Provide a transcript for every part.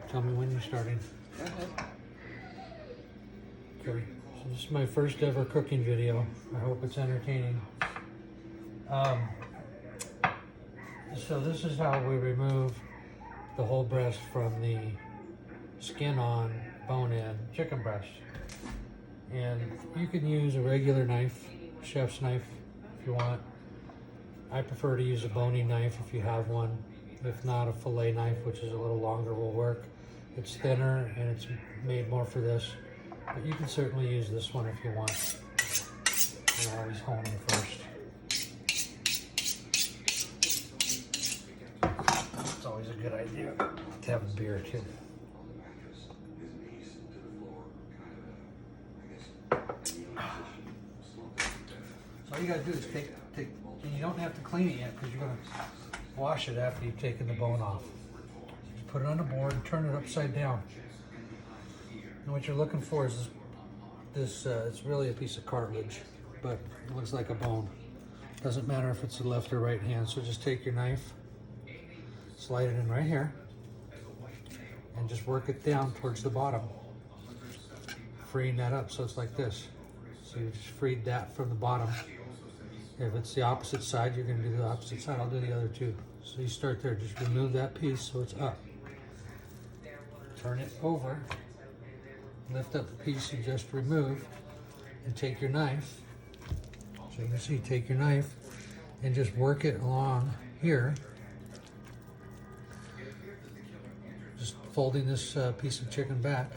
Tell me when you're starting. Okay, so this is my first ever cooking video. I hope it's entertaining. So this is how we remove the whole breast from the skin on, bone in chicken breast. And you can use a regular knife, chef's knife if you want. I prefer to use a boning knife if you have one. If not, a fillet knife, which is a little longer, will work. It's thinner and it's made more for this, but you can certainly use this one if you want. I always hone them first. It's always a good idea to have a beer too. So all you gotta do is take, and you don't have to clean it yet because you're gonna wash it after you've taken the bone off. Just put it on the board and turn it upside down. And what you're looking for is this it's really a piece of cartilage, but it looks like a bone. Doesn't matter if it's the left or right hand, so just take your knife, slide it in right here, and just work it down towards the bottom, freeing that up so it's like this. So you just freed that from the bottom. If it's the opposite side, you're going to do the opposite side. I'll do the other two. So you start there, just remove that piece so it's up. Turn it over, lift up the piece you just removed, and take your knife. So you can see, take your knife and just work it along here. Just folding this piece of chicken back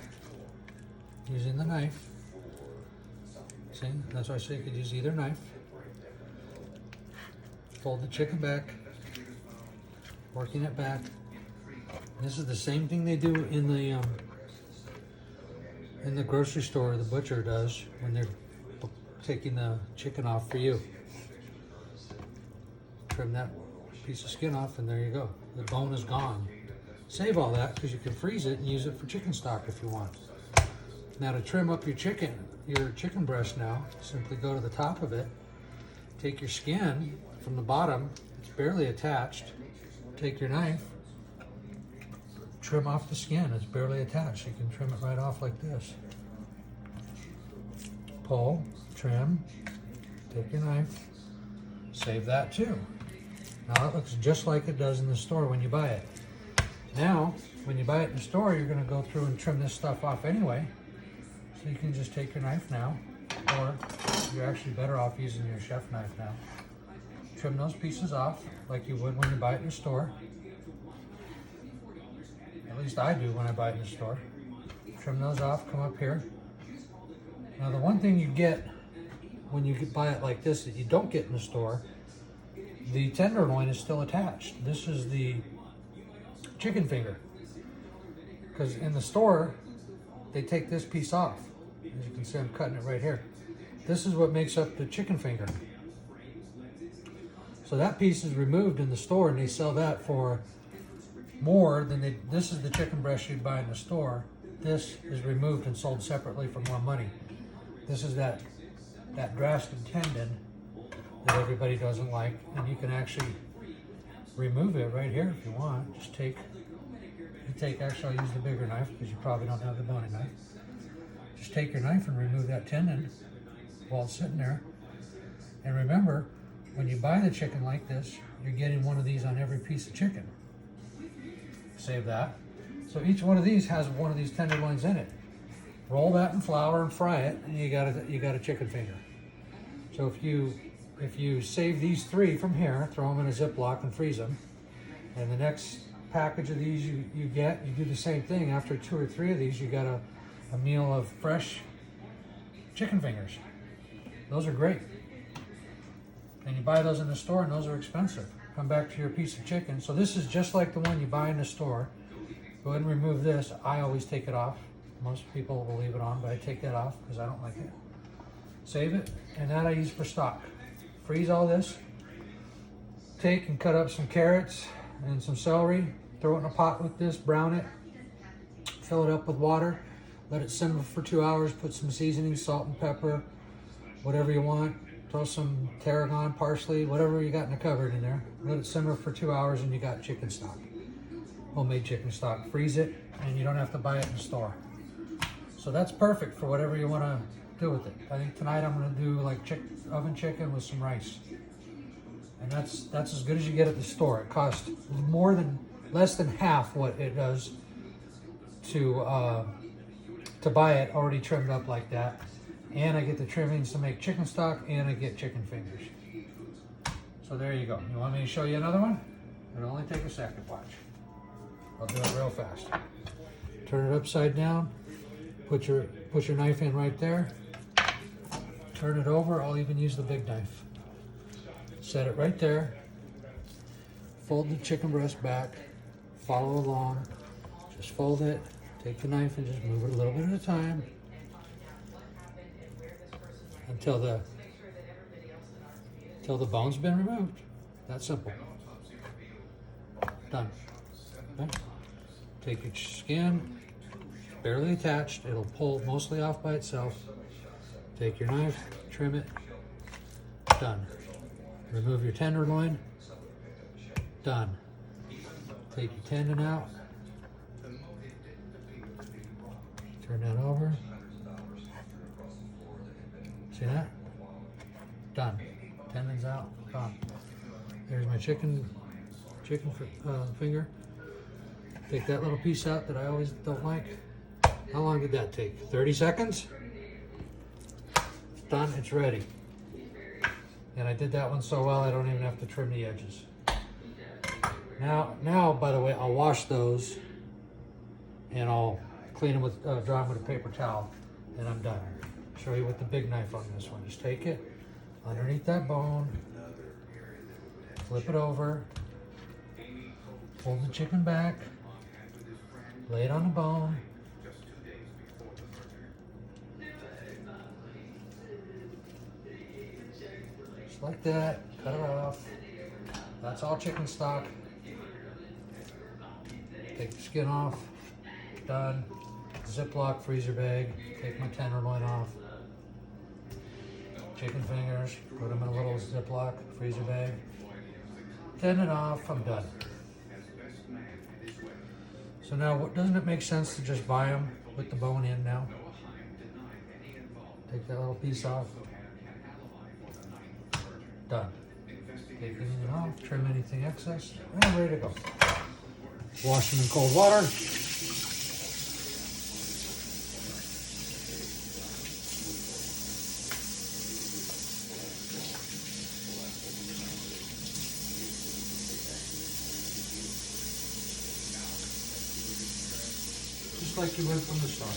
using the knife. See, that's why I say you could use either knife. Fold the chicken back, working it back. This is the same thing they do in the grocery store. The butcher does when they're taking the chicken off for you. Trim that piece of skin off, and there you go. The bone is gone. Save all that because you can freeze it and use it for chicken stock if you want. Now to trim up your chicken breast now, simply go to the top of it, take your skin from the bottom, it's barely attached, take your knife, trim off the skin, it's barely attached. You can trim it right off like this. Pull, trim, take your knife, save that too. Now it looks just like it does in the store when you buy it. Now, when you buy it in the store, you're gonna go through and trim this stuff off anyway. So you can just take your knife now, or you're actually better off using your chef knife now. Trim those pieces off like you would when you buy it in the store. At least I do when I buy it in the store. Trim those off, come up here. Now the one thing you get when you buy it like this that you don't get in the store, the tenderloin is still attached. This is the chicken finger. Because in the store, they take this piece off. As you can see, I'm cutting it right here. This is what makes up the chicken finger. So that piece is removed in the store, and they sell that for more than this is the chicken breast you'd buy in the store. This is removed and sold separately for more money. This is that drastic tendon that everybody doesn't like, and you can actually remove it right here if you want. Just actually I'll use the bigger knife because you probably don't have the boning knife. Just take your knife and remove that tendon while it's sitting there. And remember, when you buy the chicken like this, you're getting one of these on every piece of chicken. Save that. So each one of these has one of these tenderloins in it. Roll that in flour and fry it, and you got a chicken finger. So if you save these 3 from here, throw them in a Ziploc and freeze them, and the next package of these you do the same thing. After 2 or 3 of these, you got a meal of fresh chicken fingers. Those are great. And you buy those in the store, and those are expensive. Come back to your piece of chicken. So this is just like the one you buy in the store. Go ahead and remove this. I always take it off. Most people will leave it on, but I take that off because I don't like it. Save it, and that I use for stock. Freeze all this. Take and cut up some carrots and some celery. Throw it in a pot with this, brown it. Fill it up with water. Let it simmer for 2 hours. Put some seasoning, salt and pepper, whatever you want. Throw some tarragon, parsley, whatever you got in the cupboard in there. Let it simmer for 2 hours and you got chicken stock. homemade chicken stock. Freeze it, and you don't have to buy it in the store. So that's perfect for whatever you want to do with it. I think tonight I'm going to do like oven chicken with some rice. And that's as good as you get at the store. It costs less than half what it does to buy it already trimmed up like that. And I get the trimmings to make chicken stock, and I get chicken fingers. So there you go. You want me to show you another one? It'll only take a second, watch. I'll do it real fast. Turn it upside down. Put your knife in right there. Turn it over. I'll even use the big knife. Set it right there. Fold the chicken breast back. Follow along. Just fold it. Take the knife and just move it a little bit at a time until the bone's been removed. That's simple. Done. Okay. Take your skin, barely attached. It'll pull mostly off by itself. Take your knife, trim it. Done. Remove your tenderloin. Done. Take your tendon out. Turn that over. See that? Done. Tendons out. Done. There's my chicken finger. Take that little piece out that I always don't like. How long did that take? 30 seconds? Done. It's ready. And I did that one so well I don't even have to trim the edges. Now, by the way, I'll wash those and I'll clean them with, dry them with a paper towel, and I'm done. Show you with the big knife on this one. Just take it underneath that bone, flip it over, pull the chicken back, lay it on the bone. Just like that, cut it off. That's all chicken stock. Take the skin off, done. Ziploc freezer bag, take my tenderloin off. Chicken fingers, put them in a little Ziploc freezer bag. Tendon off, I'm done. So now, doesn't it make sense to just buy them with the bone in now? Take that little piece off. Done. Take anything off, trim anything excess, and ready to go. Wash them in cold water. Just like you would from the start.